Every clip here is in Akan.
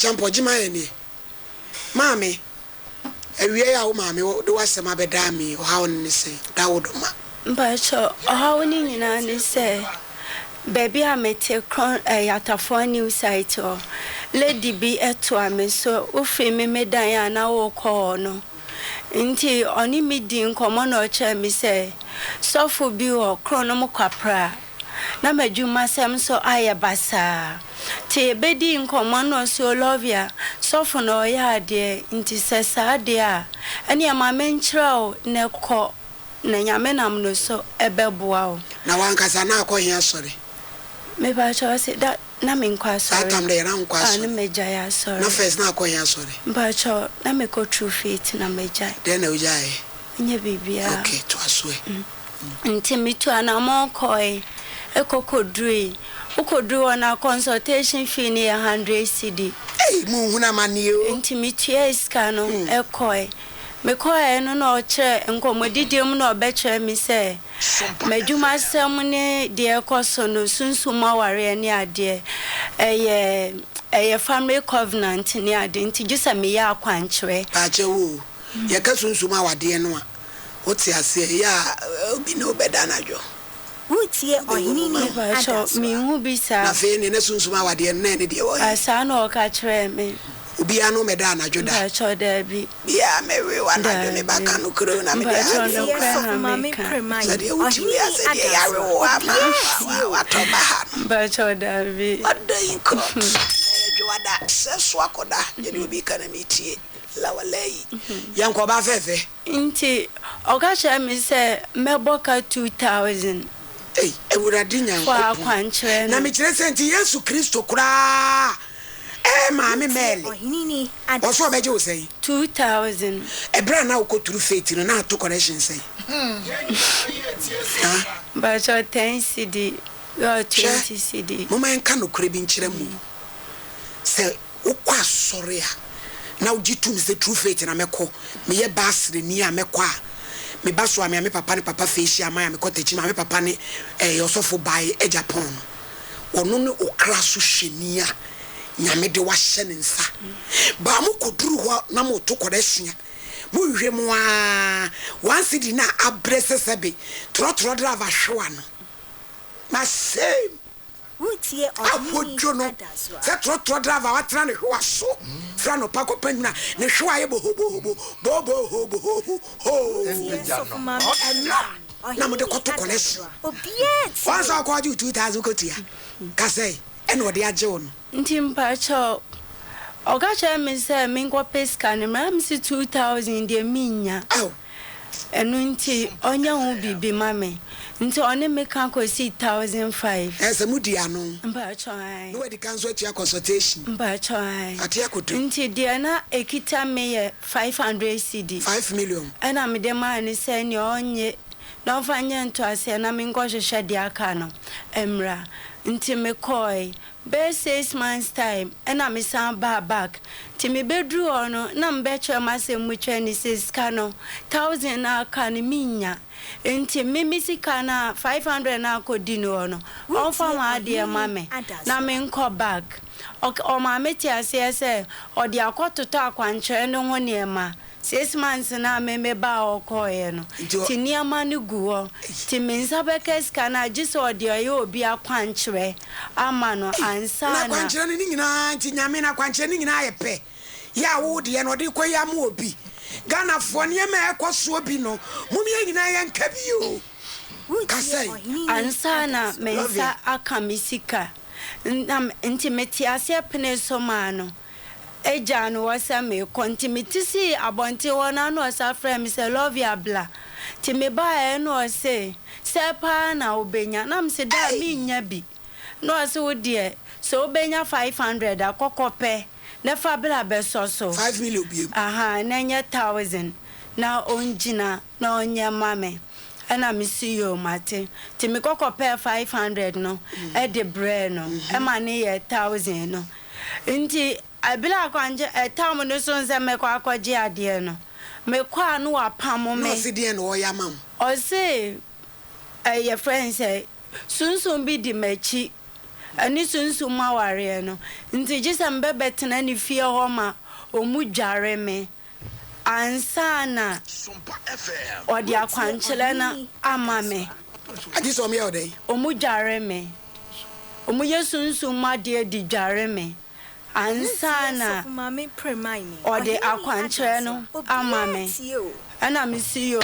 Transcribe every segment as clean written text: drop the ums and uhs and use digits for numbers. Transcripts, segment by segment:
champo jimaeni mami ewie ya wo mami do wasema bedami o hawo ni se dawodoma Mbacho hawo ni nyina ni se baby amete kron yatafo new site o lady bi eto ame so ofi me medan ya na wo ko no nti oni midi nkomo na oche mi se sofo bi o krono mo kwapra na madwuma sem so ayabasa te bedi nkomo no so lovia sofo no ya de nti sesa de a ene ama menchraw ne ko na nyame nam no so ebeboa o na wankasa na akohia sori me ba cho se da na me nkwa sori atam de na nkwa sori na meja ya sori na first na akohia sori ba cho na me ko true faith na meja de na ujae nye bibia okay to aswe nti mitu ana mo koi ekokodui ukodui na consultation fee ni 100 cedi mu huna manio nti mitu iska no ekoi me koi no na oche nkomodidium na obeche mi se madwuma sem ne de ekoso no sunsuma ware ne ade eye family covenant ne ade nti gisa me ya Akwankyer ache wo ye ka sunsuma wade no a oti ase ya obi no beda najo Utie Oheneni bacho mi hu bisa na fe ne sunsuma wade ne ne de wo asa na o ka kire me obi anu meda najo da bacho da bi bia mewe wanajo me baka no kro na me bacho no Yes, kwa of mommy ka prema. Sadi uti ya se de yare wo ama watoba ha bacho da bi ada inko joada seso akoda je ni obi kana metie la walai yanko ba fefe nti o ka kire me se meboka 2000 ewurade nyanko kwa Akwankyer na me kire senti Yesu Kristo kura maami mele Oheneni oso beje o sei 2000 ebra na ukoturu faith no na to correction sei bacho 10 cedi 20 cedi mama enka no kure bi nkire mu se ukwa sori a na ujitum se true faith na meko me ye basre ni a meko a me baso a me papa ne papa feshi ama ya me kotachi ma me papa ne osofo bai e Japan ono ne okra so hwenia nyame de wa hye ne nsa ba mo koduru ho na mo to koresua mo hwe mo a one city na abrese sebe tro driver hwa no na same Utie Oheneni no se tro driver wa tra ne hwa so fra no pa ko panina ne hwa ye bo na mo de koto koresua Obiet once I called you 2000 kotia ka say eno de age wo no nti mpacho oga che me se me ngwa peska ne ma me 2000 de minya enu nti onya hu bibi mame nti one me kan ko 1005 ese mudi ano mpacho ai no we di cancel tia consultation mpacho ai atia koto nti de na ekita me ye 500 cedi 5 million ena me de ma ne se ne onye na ofanye nto ase na me ngwa hwehwe de aka no emra nti me koi be 6 months time ena me san back ti me bedru ono na mbe chema se mutwe ni 6 kano 1000 na aka ni minya nti me misika na 500 na akodi no ono onfa ma de mame na me nko back o ma meti ase se o de akototo Akwankyer no ho ne ma 6 months na me ba okoye no ti niama ni guo ti mensa bekes kana jiso de oye obi Akwankyer ama no ansa na Akwankyer ni nyina ti nyame na Akwankyer ni nyina yepe ya wo de no de koya ma obi Ghana fo ne ma ekoso obi no mumye nyina ye nka bi o kasai ansa na mensa akamisika nti meti ase pene so ma no ejano wasa me kontimitisi abonte wona no sa frame se love ya bla ti me ba no se pa na obenya na mse da mi nya bi no se wo de so obenya 500 akokope na fa bla be so 5 million bi aha na nya 1000 na onjina na onya mame ana misi yo mate ti me kokope 500 no e de bre no e ma ne ye 1000 no nti abila Akwankyer time no so nse me kwa akwaje ade no me kwa no apamo me no se de no ya mam o se your friend say sunsun bi di machi ani sunsu ma ware no nti gisa mbebetena ni fie ho ma omu dware me ansana SOMPA FM odi akwankyele na ama me adi so me odey omu dware me omu yesunsu ma de di dware me ansana mama premaini odi akwankyele no ama me ana me see you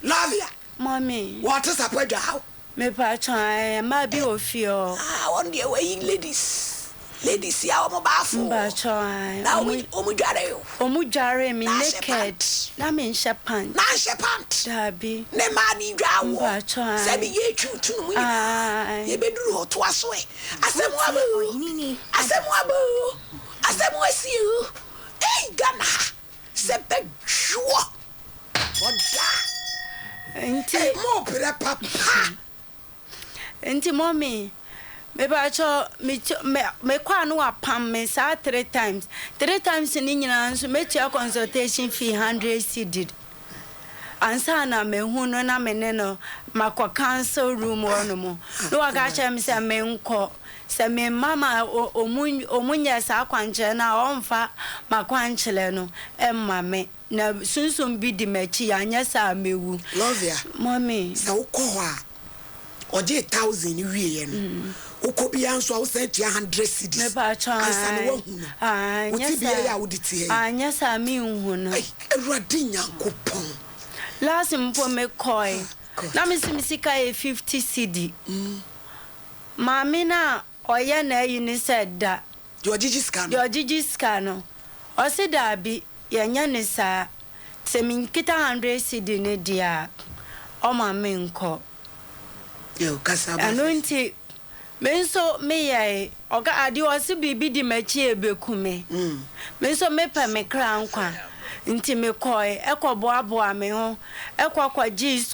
Lavia mommy what is up with how me pa try ma bi ofio on the way ladies ya omo bafo ba try na omu dware me naked na me pant dabi ne ma ni dwawo ba try se bi ye twutu mu ye beduru hoto aso e asemu asiu Gana se be jwo oda enti mo pere papa enti mommy me ba cho me kwa no apam me sa 3 times ni nyina nso me tia consultation fee 100 cedi ansa na me hu no na me ne no makwa cancel room wono mo no wa ga cha me se me nko se me mama omunya sa akwanche na omfa makwanchele no emma me na sunsun bi di machi anya sa mewu love ya mommy sa ukọ a oje 1000 wiye no uko bi anso a wo send 100 cedis me ba cha ansa no wahu no anya sa ya wo diti anya sa mi hu no Ewurade Nyankopon last mpo me koi na me sika 50 cedi mami na oye na yuni said da Georgie scan o se da bi yenya ne sa se min kita 100 cedi ne dia o ma me nko yo kasa ba anunti menso me ye oga ade o se bibi di machi ebekume menso me pa me kra nkwa nti me koi ekoboaboa me ho ekwa G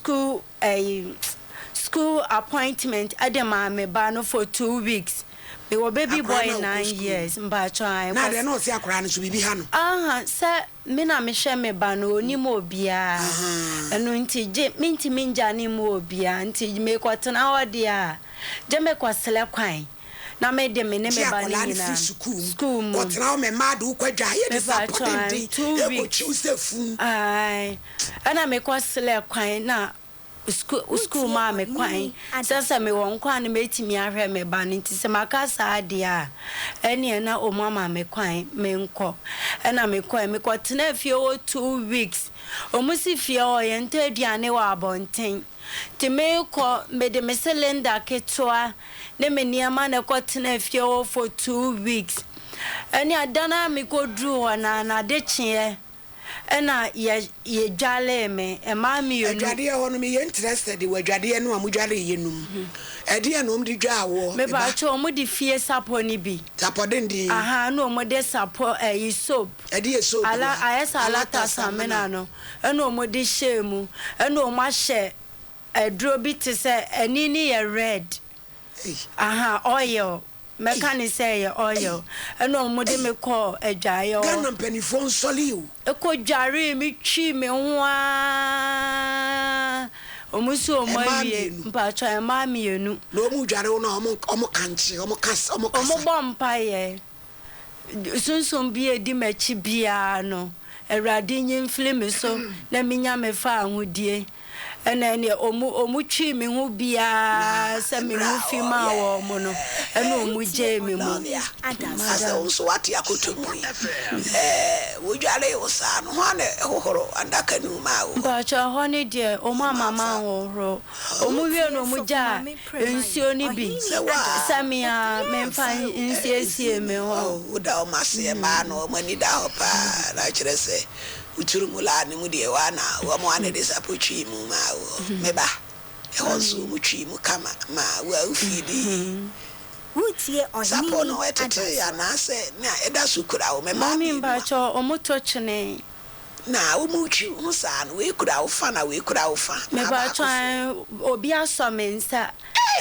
school appointment adema me ba no for 2 weeks me wo baby boy 9 years mba try na de no se akora no so bibi ha no se me na me hwe me ba no oni mo bia eno nti je minti minja ni mo bia nti me kwatena hode a je me kwasele kwan na me de me ne me ba ni na school mo kwatena me mad ukwadwa ye de support dey e go choose fu ai ana me kwasele kwan na school ma me kwan sasa me won kwan me timi ahwe me ba nti se makasa ade a ene na o mama me kwan me nko na me kwan me kwatena fie o 2 weeks o musi fie o ye nto aduane wa abonten ti me ko me de me cylinder ketwa ne me niama na kwatena fie o for 2 weeks ene adana me ko dru na de chie ena ye dwale me e ma mi yo dwade ho no me ye interested we dwade no amudwale ye num ede no mdi dwa wo me ba cho mo di fie sapo ni bi sapo dendi no mo de sapo soap ede soap ala ayesa ala tasamena no ena mo di shemu ena mo ahye edro bi te se eni ni ye red oil mechanic say oil eno mo de me call adwaye o Ghana penifon soli o eko dware mi twi me ho a omusu omawie mpacho e ma mienu no mu dware o na omo kanche omo kasa omo bompa ye sunsun bi edi machi bia no Erade nyimfle me so na minya me fa ahudie ena ne omu twi me hu bia se me hu fi ma wo mo no ena omu je me mu asa unso wati akotomu wo dware wo sa no ho na hohoro andaka nu ma wo ba cha ho ne de omu amama hohoro omu wie no omu ja ensio ni bi samia memfa nsiesie me ho wo da o mase ma no mani da ho pa na kire se uturumula ni mu de wana wo mo ane de sapotwi mu ma wo meba e honso mu twi mu kama ma wo ufidi wutie Oheneni sapo no etete ya na se na eda sukura wo me ma mi mba cho omuto chene na wo mu twi hu sa no we kura wo fa na we kura wo fa me ba cho obi asomensa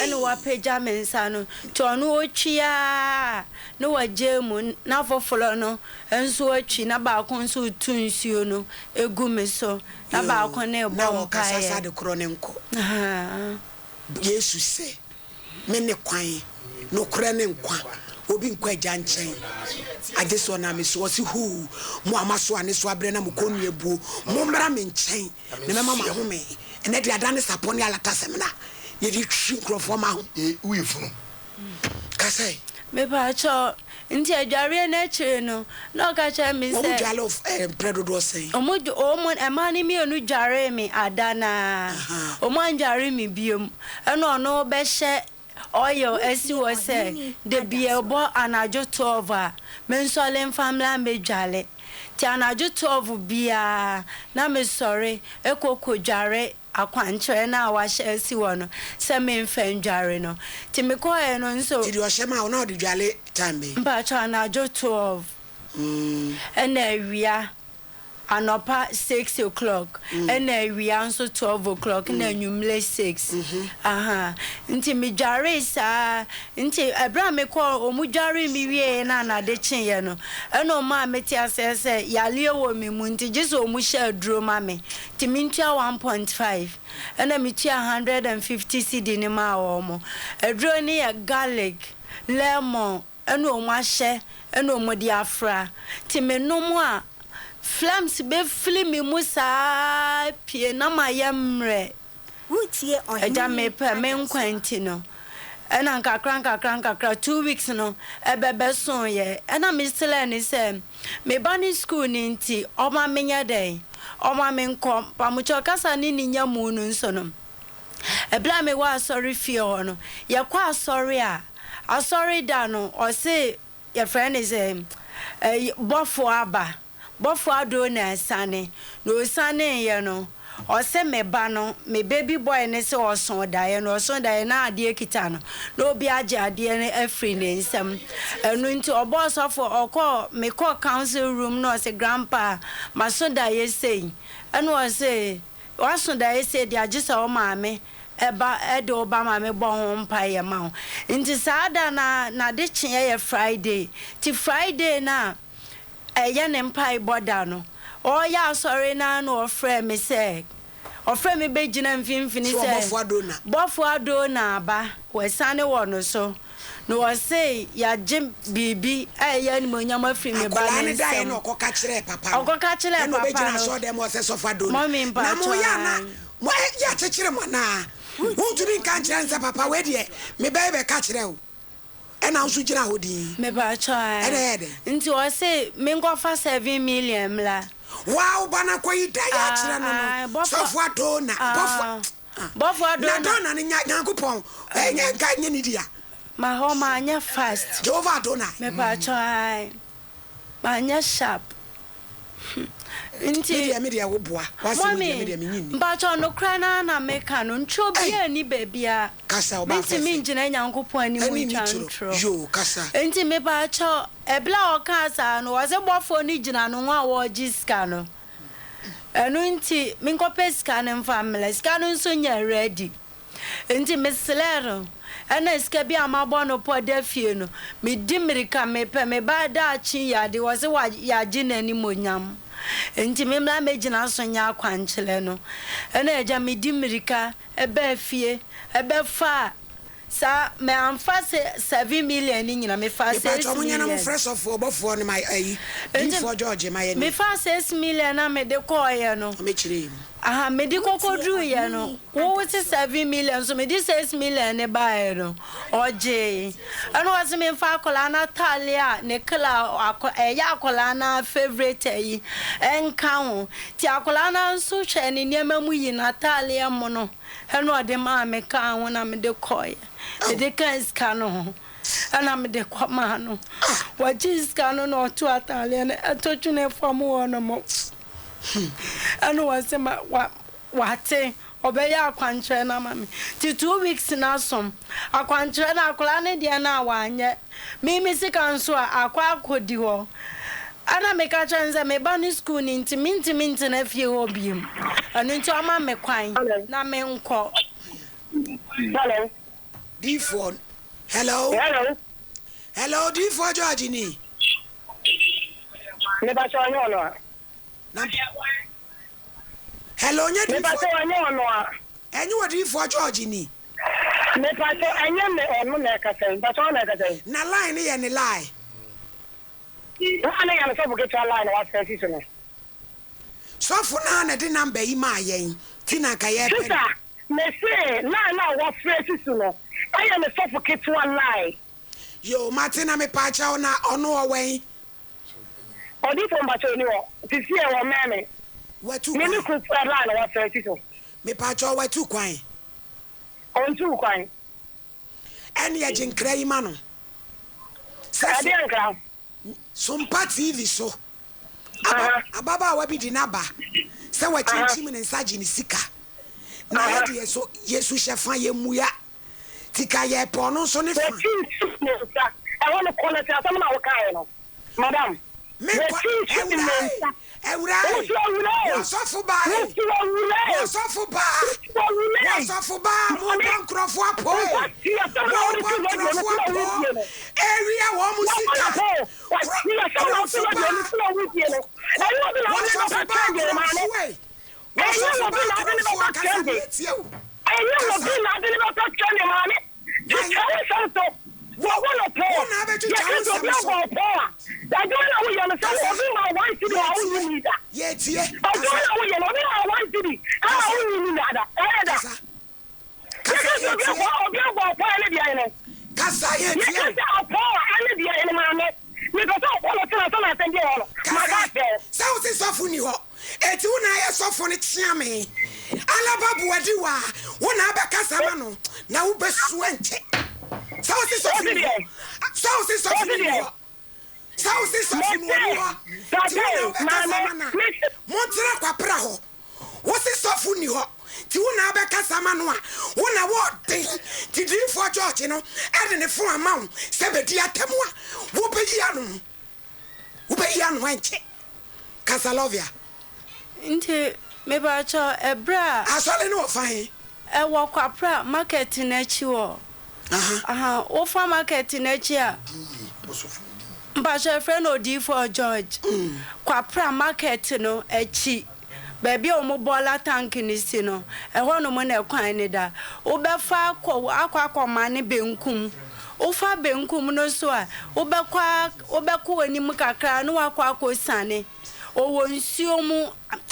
ene wa peja mensa no to no otwia no wajemu na fofolo no enso atwi na ba kon so tunsuo no egu me so na ba kon na ebo mpa sasa de kro ne nko Yesu se me ne kwan no kra ne nkwa obi nkwa agya nkyɛn agye so na me so si hu mo amaso ane so abre na mo konu ebu mo mmra me nkyɛn ne mama ma home ene de adane sapone alata semina ye di twi nkrofo ma ho uyifunu kasai me ba cho nti adware na chire no na ka cha mi se o dwale of predo do say o mo emani mi onu dware mi adana o mo dware mi biom eno no be hye oyo esi wo se de biebo anajo 12 mensole family medwale ti anajo 12 bia na me sorry ekoko dware Akwankyer na wa hye esi wo no se me mfa dware no ti me ko e no nso ti o hye ma na o de dwale time be mba cha anajo 12 ena awia anopa 6 o'clock ena awia nso 12 o'clock na nwumle 6 aha nti mi dware sa nti abra me ko omudware mi wie na na de chenye no ena o ma meti asese yale wo mi mu nti jiso omu hye aduro ma me ti mi ntua 1.5 ena mi tua 150 cedi ni ma wo mo aduro ni ya garlic lemon ena o mu ahye ena o mu di afra ti me no mu a flams be flimi musa pie na mayamre Wutie Oheneni eja me pe me nkwanti no ena nkakra 2 weeks no ebebe son ye ena me still ni se me bani school ni nti oma menya den oma me nkom pamucho kasa ni nyamu no nso no ebla me wa sorry fie ho no ye kwa sorry a sorry da no o se your friend is bofo aba bofo ado na sane no sane ye no o se me ba no me baby boy ne se o son da ye no son da ye na ade kita no no bi age ade ne afri ne nsam enu nti obo so for okọ me call council room no se grandpa maso da ye sei enu o se o son da ye sei de agisa o maame eba edo obama me bo ho mpa ye ma ho nti saada na de kye ye Friday ti Friday na eye ne mpa iboda no o ya sorry na no ofre me say ofre me be gina mfimfini say bofo ado na ba we sane wo no so no o say ya jim bibi eye ni monyam afri me ba ne say no okoka kire papa okoka kire papa no be gina so dem o say sofo ado na mo ya na mo ya kire mo na won to be kan kire nsa papa we de me be ka kire o ena nso gina hodi me ba cha nti o say me ngofa 7 million la wow bana koyi da ya kire no so fo ado na bofo ado na do na nyankopon enya ka nye ni dia ma ho ma anya fast jova ado na me ba cha ma anya sharp nti media wo boa wase media menyini mba cho no kra na meka no ntro bia ni babia kasa oba nti mi ngina nyankopon ani mu ntwantro yo kasa nti me ba cho ebla o kasa no waze bofo ni gina no wa wo giska no enu nti mi nkope ska ne mfa mele ska no nso nya ready nti me slero ana ska bia mabo no poda fie no me dimirika me pe me ba da chi ya de waze wa ya gina ni monyam enti me mla megina so nya Akwankyer no ena eja me dimirika ebe fie ebe fa sa me amfa 7 million ni nyina me fa 6 million mo fresh of obofo no my ayi before George my me fa 6 million na me de koye no me chire aha me di kokodru ye no wo wati 7 million so me di 6 million ne bae no oje anu wase me fa akola na talia ne kala ya akola na favorite yi enka ho ti akola na nso hwe ne niam mu yi na talia mo no enu ode ma me ka ho na me de koye de kan ska no ana me de kwama no wa jiska no no to atalia ne atochu ne famu wono mo anu wasema wate obeya Akwankyer na mami ti 2 weeks na som Akwankyer na akola ne dia na wanye mimi sika nso akwa akodi ho ana meka chanza me ba ni school ni minti na fie ho biem anu nti ama me kwan na me nko hello D4 hello D4 George ni me ba cha nyo no hello nya me ba cha nyo no enyu wa D4 George ni Me pato anya me onu na kasa pato na kasa na line ye ne lie ana ya me so buke line wa sesi so no so for na de number yi ma yen tina ka ye sister me say na wa sesi so no aya me so buke line yo Martina me pacha na ono owen odi to mbacho ni wo ti sie wo meme watu me ni ku line wa sesi so me pacha watu kwan on tu kwan ene ye jinkra yi ma no ade ankra SOMPA TV so ababa wa bi di naba se wa chinchim ne nsaji ni sika na ya de so Yesu shefa ye muya tika ye pono so ne fa I want to call it some na wakai no madam me ewura so ba mo ban krofo apo area wo mu sika eti una ya sofo ne chiame alaba buadi wa wona abeka sama no na wo besu enche sausi sofo ni montira kwa pra ho wosi sofo ni ho ti wona abeka sama no a wona wo den ti di for church no ade ne fun amawo se bedi atemu a wo beyi anu enche Casalovia Nti me ba cho ebra asole no fine e wo kwapra market na chi wo wo fa market na chi a ba cho friend odi for George kwapra market no echi baby o mo bola tank ni si no e ho no mo na kwan ni da wo be fa akwa mane benkum wo fa benkum no so a wo be kwa ani mu kakra no akwa sane owo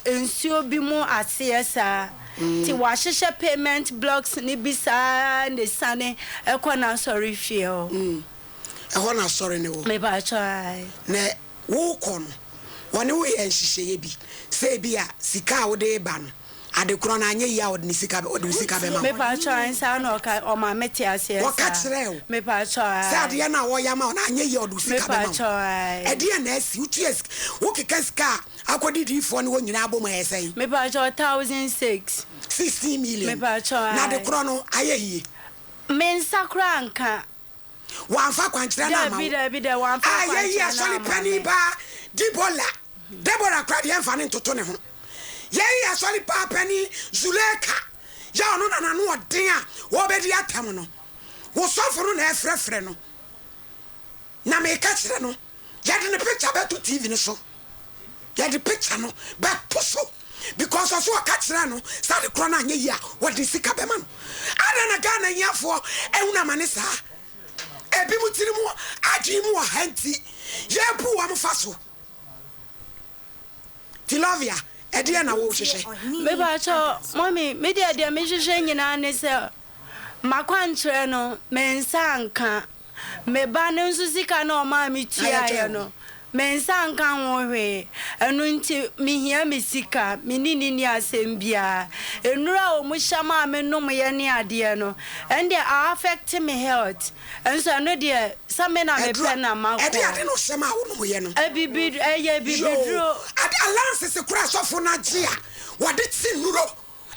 nsuo bi mu asiesa ti wa hihye payment blocks ni bisa ne sane ekona sorry feel ehona sorry ne wo me ba try ne wo kono woni wo ye nhihye bi se bi a sika wo de ba no ade kro na anye ya wo de sika be ma me ba try sa na o ma meti asiesa wo ka kire wo me ba try se ade na wo ya ma na anye ya wo de sika be ma me ba try ade na asi utu wo keka sika akodi di fo ne wo nyina abom ayesen me ba try 1006 16 million me ba try na de kro no ayehie men sakra nka wanfa kwankira na ma bi de wanfa kwankira ayehie asoli pani ba Deborah crowd yan fa ne ntoto ne ho yeye asoli pa pani Zuleka ya ono na no odin a wo be di atam no wo soforo na efrefre no na me ka kire no ya de ne picture be to TV ne so ya de picture no be poso because also ka kire no sa de krona anya yi a wo de sika be man ada na ga na yafo ehuna mane sa ebi mutiri mu agi mu hanti ye pu wa mfaso Tilovia edia na wo hwehwe me ba cho mommy me dia me hwehwe nyina ne se Akwankyer no me nsanka me ba ne nsusika na o ma me tua ye no me nsanka wo hwe enu nti me hia me sika me ni asembia enura o mu hyama me nom ye ne ade no and they affect me health enso no de some na me pe na ma ko ade no hyama wo nom ye no bibidro ade alliance se kura sofo na gia wode ti nuro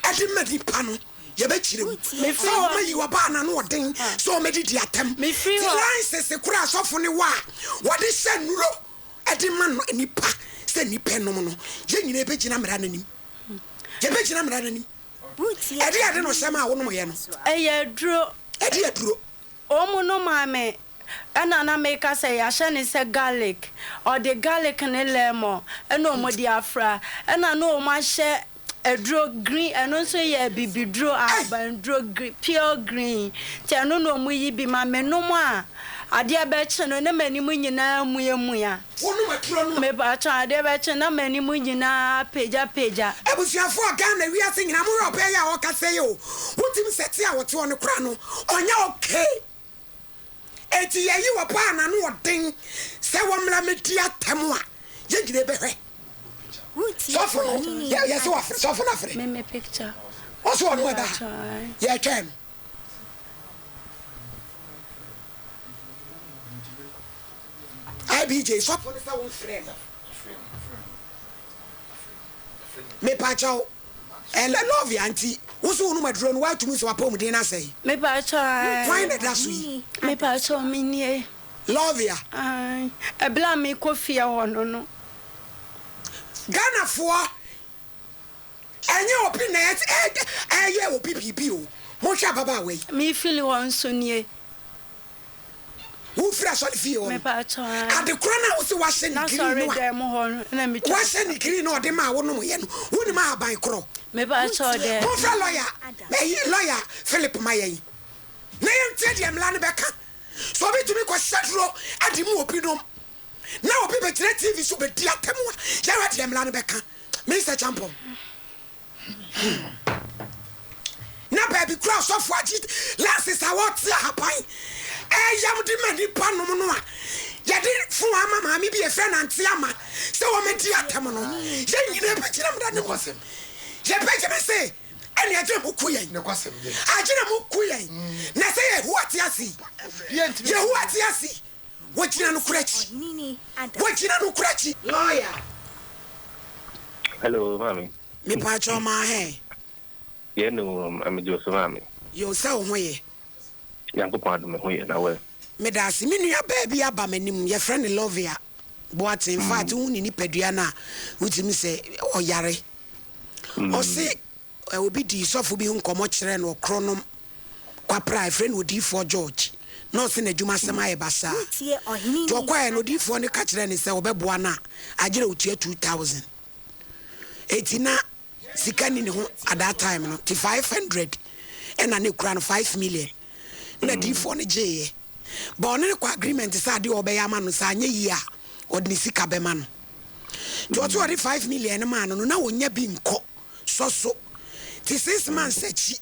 ade medipa no ye be chire mu so ma yi wa ba na no odin so ma di atem alliance se kura sofo ne wa wode se nuro ade man no nipa se nipa no no ye nyina be gina mra nanim ye be gina mra nanim ade no hyama wo nom ye no duro ade duro omo no mame ana na make us say ashane say garlic or the garlic ne lemon eno mo di afra ana no ma hye a draw green and also ye bibi draw and draw pure green. Tiano no muyi be my menoma. A dear betch no many munyina muya. Me bacha, dear betch no many munyina peja. I was your four gun, we are singing a more pay or casayo. What him set here what you on the crown on your okay. Eti you a pan and what thing. Say one lamitia temwa. Yank Soften. Yes, soften after me picture. What's one weather? Yeah, can. IBJ, soften is our friend. Me pacho. And I love you, auntie. What's one of my drone? Why to me so a poem dinner say? Me pacho. Why not last week? Me pacho mini. Love ya. A blame me coffee on no. Ghana for. And your opinion, and you will PPP. Mosha Baba way. Me feel one so near. Who fresh on the field? Me pacho. At the corner was washing the sorry, there more. Let me washing the green or the ma one yen. Who the ma by crow? Me pacho there. Mofra lawyer, Philip Maye. Name Tedium Lanabeka. So be to me was Sadro at the Mopinum. Now people TV so be dear Temua. Jaratiam Lanabeka. Mr. Champo. Now, baby, cross off what it last is a what's happening. Yam demanding Panomoa. Yadi Fuama, maybe a friend and Tiama. So I'm a dear Tamano. Then you never tell them that the Quasim. Jepet say, and I don't queen. No Quasim. I didn't queen. Now say, what Yassi? You what Yassi? What you know, Cratch? What you know, Cratchy? Lawyer. Hello, mommy. Me patch on my hair. Yeah, no, I'm a Joseph, mommy. You're so way. Young part of me, where now. Medasi, me, baby, Abamenim, your friend Lovia. But in fact, only Pediana, which me say, or Yare. Or say, I will be the soft be uncommon or chronom. Quapra, friend would for George. Nothing a Juma Samaya Bassa. To acquire no D for the catcher and say, Obebuana. I did 2,000. 89 Sikani at that time, no, 500 and a new crown 5 million. Na D for the J. But on the agreement is Adi Obeyaman, Sanya ya or Nisika Beman. To 5 million a man, no, now when you're being caught. So, 6 months said she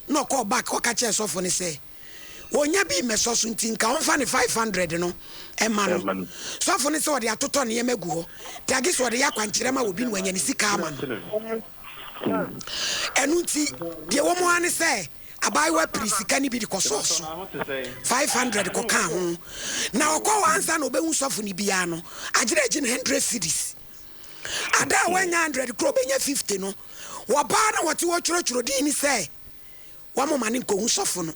no call back or catch us off when he say. When you be Messosun think, I find 500, no, and man. So for this, or the Atoton Yemego, Tagis or the Akwankyer3 will be when you see Carman. And Uti, the woman say, a buy what please, can be the cost 500 coca. Now, call answer no bones of Nibiano. I did 100 Cedis. I da 100 crop in 50 no. Wabana what you watch Rodini say. One man in Cohusofon.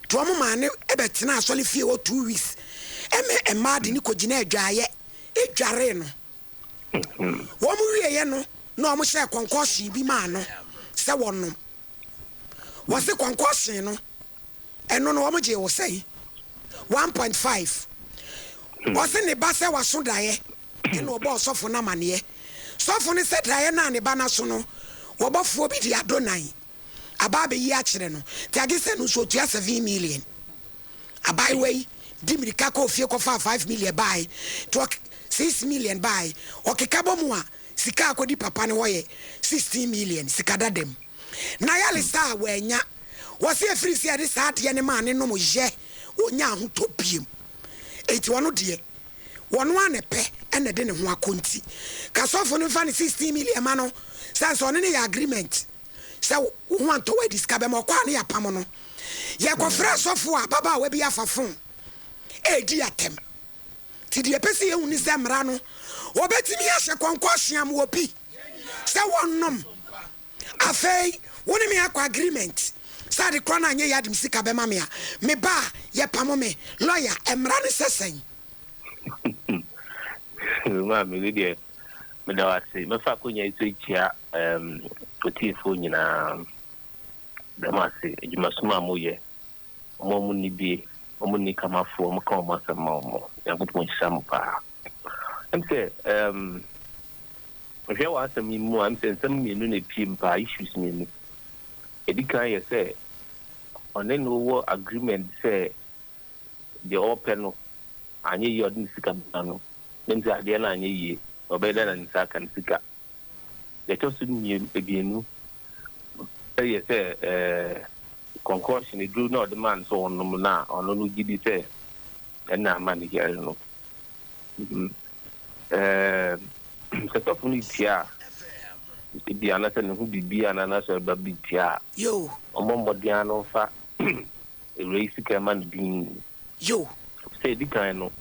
Drama man, Ebetina, solely few 2 weeks. And Martin Nicogine Jaye, a jareno. One movie, no, I'm sure concourse be man. So one. Was the concourse, no? And no, what you will say 1.5. Wasn't the bassa was so die? You know, boss of Namanie. So for the set Diana and the Banasono, what about 4 BT Adonai? A baby yachino, Tagisen so just a V million. A byway, Dimmy Kako Fioko 5 million buy, to 6 million buy, or Kikabomua, Sikako di Papanoye, 16 million, Sikada dem. Nayali star when ya was a free series this heart man in no more, or nya who topium. 81 dear. One a pe and a dinner one county. Casofon funny 16 million mano, sans on any agreement. So want to wear this cabemo quani a pamono. Yako fresh of war, Baba will be a phone. Eh, dear tem. Tidia Pessi unisam rano. Or betty me as a concoction will be. So one num. A fay, one me aqua agreement. Sadi crona ye yadim sikabemamia. Me ba, ye pamome, lawyer, and rani sessing. Mammy, Lydia, Medawasi, Mafakunya is here, Petit Funina, the Massy, you must mamuye. Momuni be, Momuni come up for Macoma and Momo, and put one SOMPA. I'm say, if you want some more, I'm saying some million pimpa issues me. Edikan you say on any war agreement say the open and ye your sika no. Then say the na ye or better than saka sika. The just you begin say say concussion it do not demand so on no na on no gidi say and na man here no. Se to funi tia di anasa ne hu bibia na na so ba bitia yo omombodian no fa race man din yo say di kan no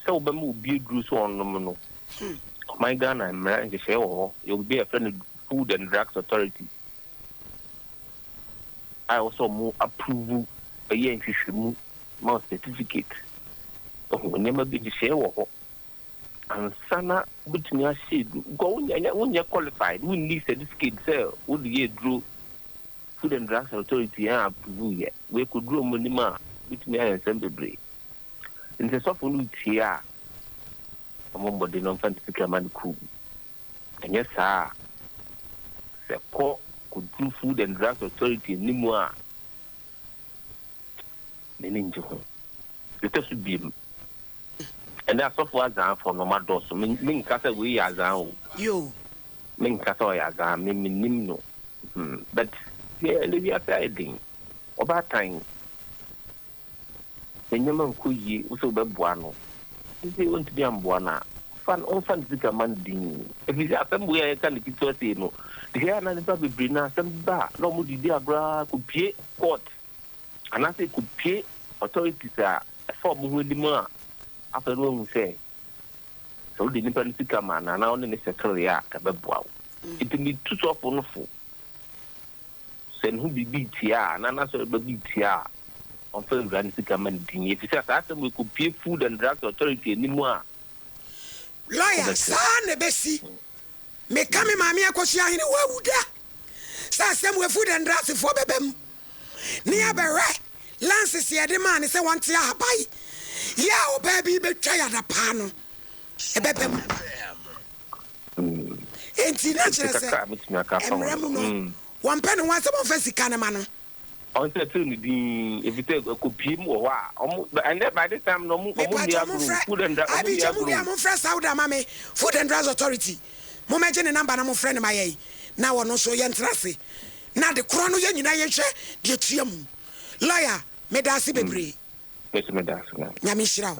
so ba mu bi dru so on no my Ghana mra nje she wo you be a friend Food and Drugs Authority. I also mu approve a year nhwehwemu ma certificate oh never be she wo and sana butumi ahye go wonya qualified we need certificate say would ye draw Food and Drugs Authority and approve ye we could draw money ma butumi ayensembebre nti so for no tia amombo de no fantastic man cool and yes sir se ko could do Food and Drugs Authority ni mo a meninjo ho it should be and that's of what I for no matter so min kasa we ya zan yo min kasa ya zan min no but yeah we are saying about time enyama nkoyi uso beboa no isi want to be amboana fan zika man din if you are some way can it to say no here na nipa bebre na some ba no mu didi agra ko pie court anase ko pie authorities a for mu hodi mu a after no say so the nipa zika man na on ne secretary a ka beboa it need to so for no fo sen hu bibi tia na na so bibi tia on fait grand zika man din if you say that we ko pie Food and Drugs Authority ni mu a lawyer sana besi me kame mami akosia hene wawuda sa sem we Food and Drugs for bebem ni abere lances ye de man say want ya habai ya o baby be twa ya da pa no e bebem enti na chere se emremu no one pen one some of sika na ma no on say tell me the if you take a copy mo wa and by the time no mo Food and Drugs I be mo fresh Sauda mama Food and Drugs Authority mo meje ne number na mo friend ma ye na wono so ye ntrase na de kro no ye nyina ye hwe de tuam lawyer me da se bebre me da se na nyame hira